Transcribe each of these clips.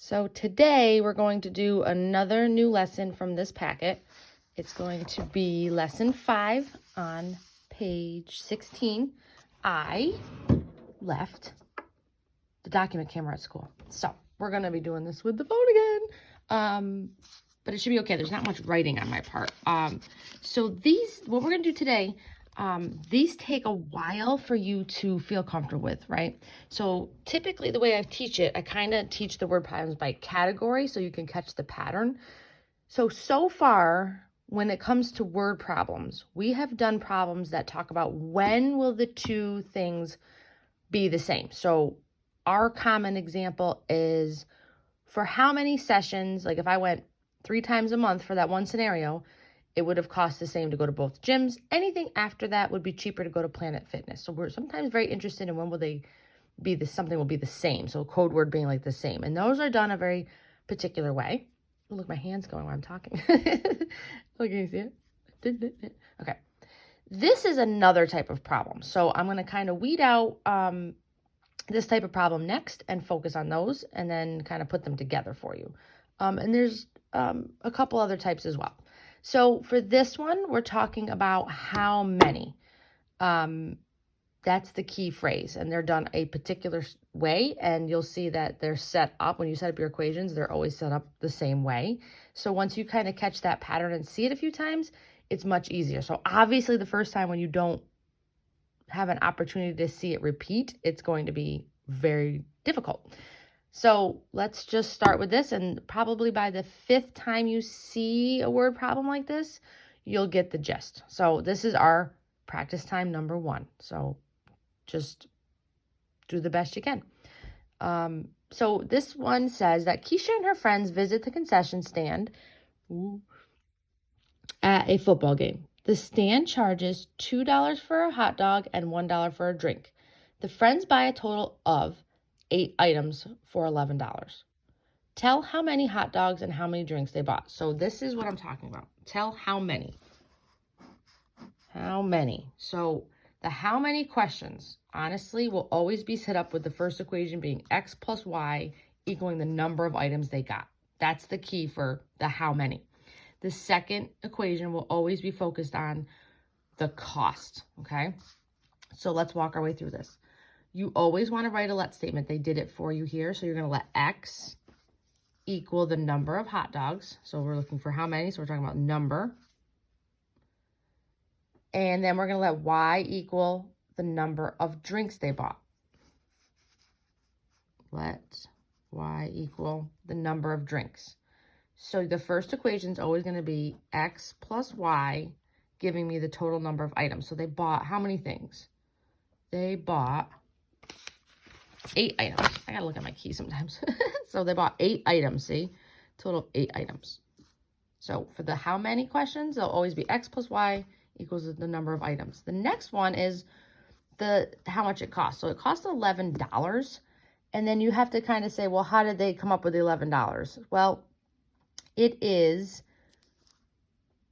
So today we're going to do another new lesson from this packet. It's going to be lesson 5 on page 16. I left the document camera at school. So we're going to be doing this with the phone again. But it should be okay. There's not much writing on my part. So what we're going to do today, these take a while for you to feel comfortable with, right? So typically the way I teach it, I kind of teach the word problems by category so you can catch the pattern. So far, when it comes to word problems, we have done problems that talk about when will the two things be the same. So our common example is for how many sessions, like if I went 3 times a month for that one scenario, it would have cost the same to go to both gyms. Anything after that would be cheaper to go to Planet Fitness. So we're sometimes very interested in when will they be something will be the same. So code word being like the same. And those are done a very particular way. Oh, look, my hand's going while I'm talking. Look, can you see it? Okay. This is another type of problem. So I'm going to kind of weed out this type of problem next and focus on those and then kind of put them together for you. And there's a couple other types as well. So for this one, we're talking about how many. That's the key phrase, and they're done a particular way, and you'll see that they're set up. When you set up your equations, they're always set up the same way. So once you kind of catch that pattern and see it a few times, it's much easier. So obviously the first time when you don't have an opportunity to see it repeat, it's going to be very difficult. So let's just start with this, and probably by the 5th time you see a word problem like this, you'll get the gist. So this is our practice time number 1. So just do the best you can. So this one says that Keisha and her friends visit the concession stand at a football game. The stand charges $2 for a hot dog and $1 for a drink. The friends buy a total of 8 items for $11. Tell how many hot dogs and how many drinks they bought. So this is what I'm talking about. Tell how many. How many. So the how many questions, honestly, will always be set up with the first equation being x plus y equaling the number of items they got. That's the key for the how many. The second equation will always be focused on the cost, okay? So let's walk our way through this. You always want to write a let statement. They did it for you here. So you're going to let x equal the number of hot dogs. So we're looking for how many. So we're talking about number. And then we're going to let y equal the number of drinks they bought. Let y equal the number of drinks. So the first equation is always going to be x plus y giving me the total number of items. So they bought how many things? They bought 8 items. I gotta look at my key sometimes. So they bought 8 items, see? Total of 8 items. So for the how many questions, they'll always be x plus y equals the number of items. The next one is the how much it costs. So it costs $11. And then you have to kind of say, well, how did they come up with the $11? Well, it is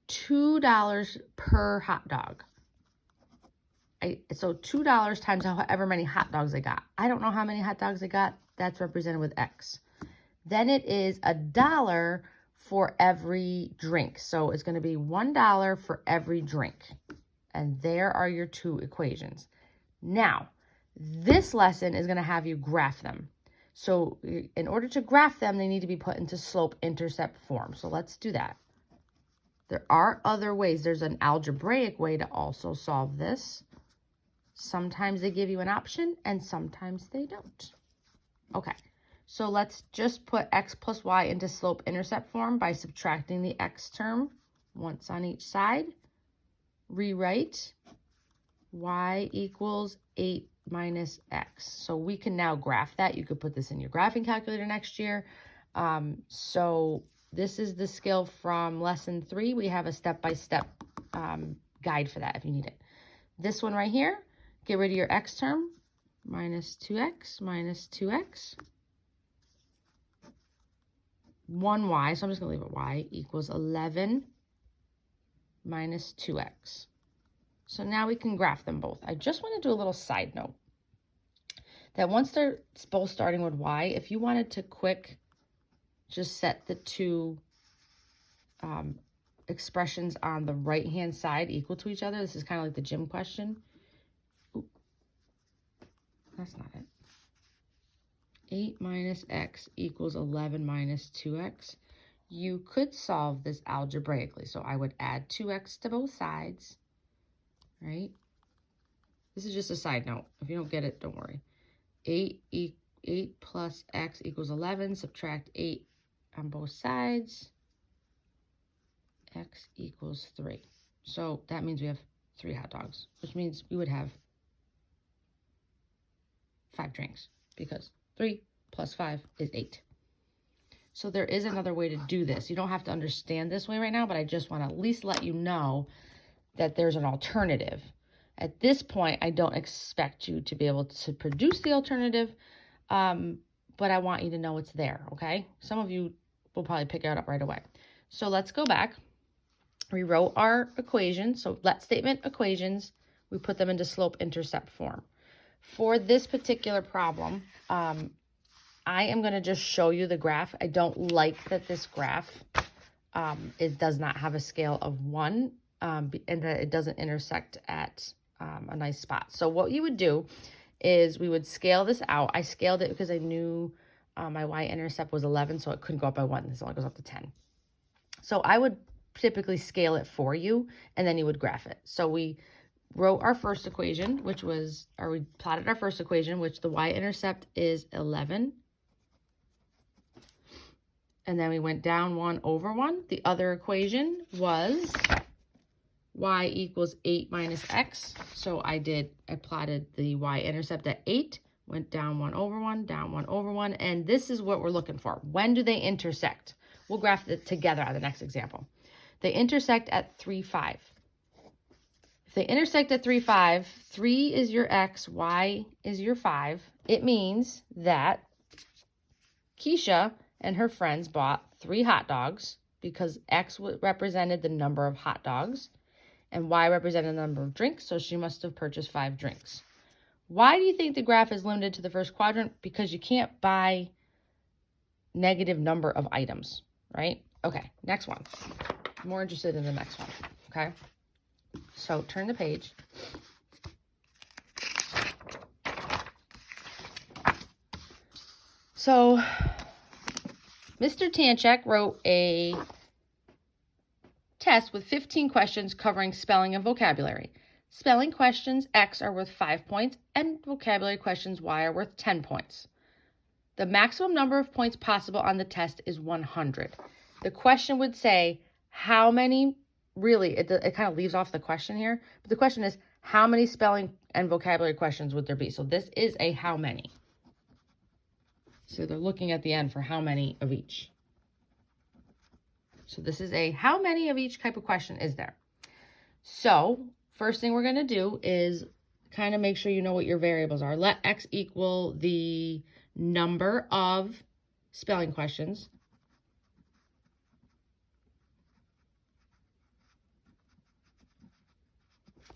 $2 per hot dog. So $2 times however many hot dogs they got. I don't know how many hot dogs they got. That's represented with X. Then it is $1 for every drink. So it's going to be $1 for every drink. And there are your 2 equations. Now, this lesson is going to have you graph them. So in order to graph them, they need to be put into slope-intercept form. So let's do that. There are other ways. There's an algebraic way to also solve this. Sometimes they give you an option and sometimes they don't. Okay, so let's just put x plus y into slope-intercept form by subtracting the x term once on each side. Rewrite y equals 8 minus x. So we can now graph that. You could put this in your graphing calculator next year. So this is the skill from lesson 3. We have a step-by-step guide for that if you need it. This one right here, get rid of your x term, minus 2x, 1y, so I'm just going to leave it y, equals 11 minus 2x. So now we can graph them both. I just want to do a little side note that once they're both starting with y, if you wanted to quick just set the two expressions on the right-hand side equal to each other. This is kind of like the gym question. Ooh, that's not it. 8 minus x equals 11 minus 2x. You could solve this algebraically. So I would add 2x to both sides, right? This is just a side note. If you don't get it, don't worry. 8 plus x equals 11. Subtract 8 on both sides. X equals 3. So that means we have 3 hot dogs, which means we would have 5 drinks because 3 plus 5 is 8. So there is another way to do this. You don't have to understand this way right now, but I just want to at least let you know that there's an alternative. At this point, I don't expect you to be able to produce the alternative, but I want you to know it's there, okay? Some of you will probably pick it up right away. So let's go back. We wrote our equation. So let statement equations, we put them into slope-intercept form. For this particular problem, I am going to just show you the graph. I don't like that this graph, it does not have a scale of 1, and that it doesn't intersect at a nice spot. So what you would do is we would scale this out. I scaled it because I knew my y-intercept was 11, so it couldn't go up by 1. This only goes up to 10. So I would typically scale it for you, and then you would graph it. So we wrote our first equation, which was, or we plotted our first equation, which the y-intercept is 11. And then we went down 1 over 1. The other equation was y equals 8 minus x. So I plotted the y-intercept at 8, went down 1 over 1, down 1 over 1. And this is what we're looking for. When do they intersect? We'll graph it together on the next example. They intersect at 3, 5. If they intersect at 3, 5, 3 is your x, y is your 5. It means that Keisha and her friends bought 3 hot dogs because x represented the number of hot dogs and y represented the number of drinks, so she must have purchased 5 drinks. Why do you think the graph is limited to the first quadrant? Because you can't buy negative number of items, right? Okay, next one. I'm more interested in the next one, okay? So turn the page. So Mr. Tanchak wrote a test with 15 questions covering spelling and vocabulary. Spelling questions X are worth 5 points and vocabulary questions Y are worth 10 points. The maximum number of points possible on the test is 100. The question would say, how many, really, it kind of leaves off the question here, but the question is, how many spelling and vocabulary questions would there be? So this is a how many. So they're looking at the end for how many of each. So this is a how many of each type of question is there. So first thing we're going to do is kind of make sure you know what your variables are. Let x equal the number of spelling questions.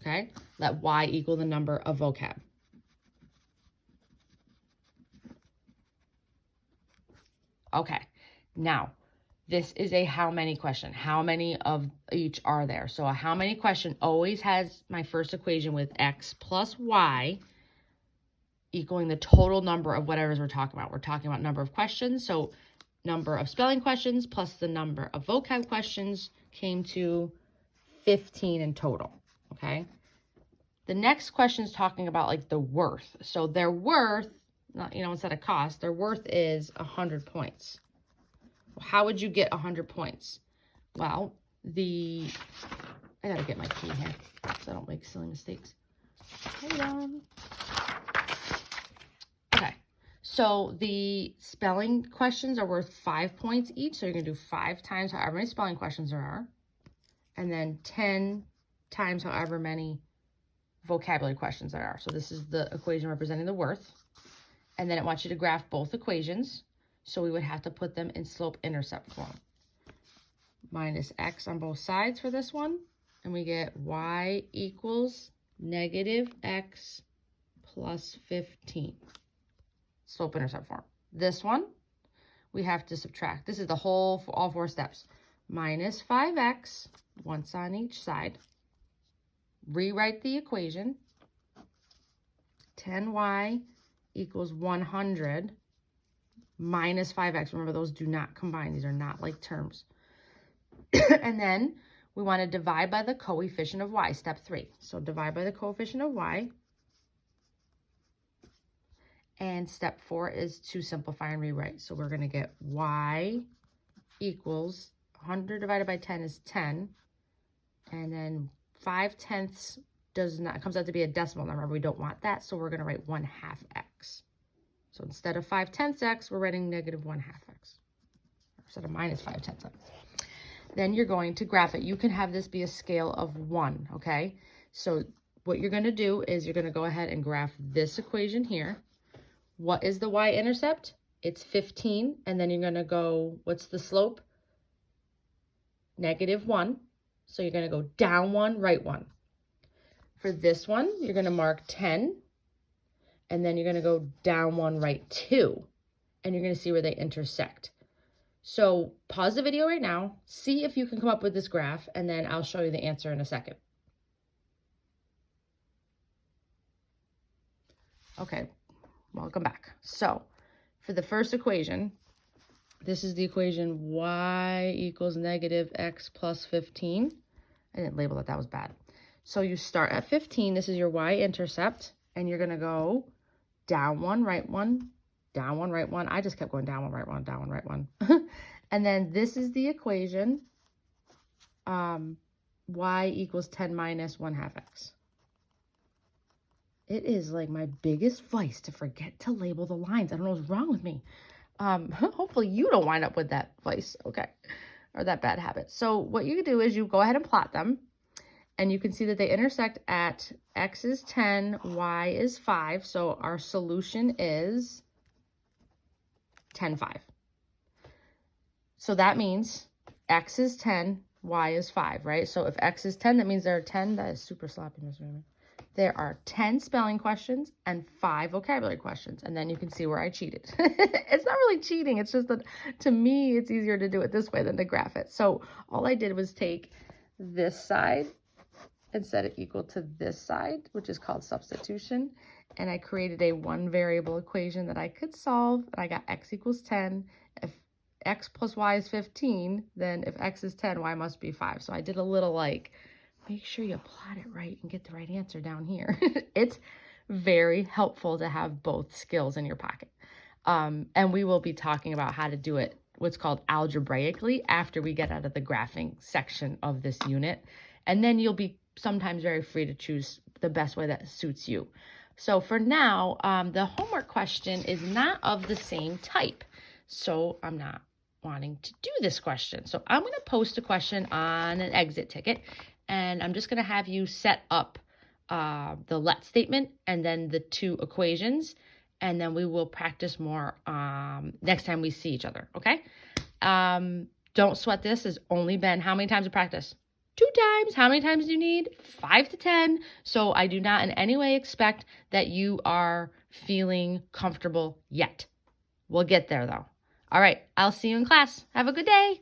Okay, let y equal the number of vocab. Okay, now this is a how many question. How many of each are there? So a how many question always has my first equation with x plus y equaling the total number of whatever we're talking about. We're talking about number of questions. So number of spelling questions plus the number of vocab questions came to 15 in total. Okay. The next question is talking about like the worth. So their worth, instead of cost, their worth is 100 points. How would you get 100 points? Well, I gotta get my key here so I don't make silly mistakes. Hold on. Okay, so the spelling questions are worth 5 points each. So you're gonna do 5 times however many spelling questions there are, and then 10 times however many vocabulary questions there are. So this is the equation representing the worth. And then it wants you to graph both equations. So we would have to put them in slope-intercept form. Minus x on both sides for this one. And we get y equals negative x plus 15. Slope-intercept form. This one, we have to subtract. This is the whole, all 4 steps. Minus 5x, once on each side. Rewrite the equation. 10y equals 100 minus 5x. Remember, those do not combine. These are not like terms. And then we want to divide by the coefficient of y, step 3. So divide by the coefficient of y. And step 4 is to simplify and rewrite. So we're going to get y equals 100 divided by 10 is 10. And then 5/10 comes out to be a decimal number. We don't want that, so we're going to write 1/2 x. So instead of 5/10 x, we're writing negative 1/2 x. Instead of minus 5/10 x. Then you're going to graph it. You can have this be a scale of 1, okay? So what you're going to do is you're going to go ahead and graph this equation here. What is the y-intercept? It's 15, and then you're going to go, what's the slope? Negative 1. So you're going to go down 1, right 1. For this one, you're going to mark 10, and then you're going to go down 1, right 2, and you're going to see where they intersect. So pause the video right now, see if you can come up with this graph, and then I'll show you the answer in a second. Okay, welcome back. So for the first equation, this is the equation y equals negative x plus 15. I didn't label it, that was bad. So you start at 15, this is your y-intercept, and you're going to go down 1, right 1, down 1, right 1. I just kept going down 1, right 1, down 1, right 1. And then this is the equation, y equals 10 minus 1/2 x. It is like my biggest vice to forget to label the lines. I don't know what's wrong with me. Hopefully you don't wind up with that vice, okay, or that bad habit. So what you do is you go ahead and plot them, and you can see that they intersect at x is 10, y is 5. So our solution is 10, 5. So that means x is 10, y is 5, right? So if x is 10, that means there are 10. That is super sloppy, Ms. Raymond. There are 10 spelling questions and 5 vocabulary questions. And then you can see where I cheated. It's not really cheating. It's just that to me, it's easier to do it this way than to graph it. So all I did was take this side and set it equal to this side, which is called substitution. And I created a 1 variable equation that I could solve. And I got x equals 10. If x plus y is 15, then if x is 10, y must be 5. So I did a little like, make sure you plot it right and get the right answer down here. It's very helpful to have both skills in your pocket. And we will be talking about how to do it, what's called algebraically, after we get out of the graphing section of this unit. And then you'll be sometimes very free to choose the best way that suits you. So for now, the homework question is not of the same type. So I'm not wanting to do this question. So I'm going to post a question on an exit ticket. And I'm just going to have you set up the let statement and then the 2 equations. And then we will practice more next time we see each other, okay? Don't sweat this. Has only been how many times of practice? 2 times. How many times do you need? 5 to 10. So I do not in any way expect that you are feeling comfortable yet. We'll get there, though. All right. I'll see you in class. Have a good day.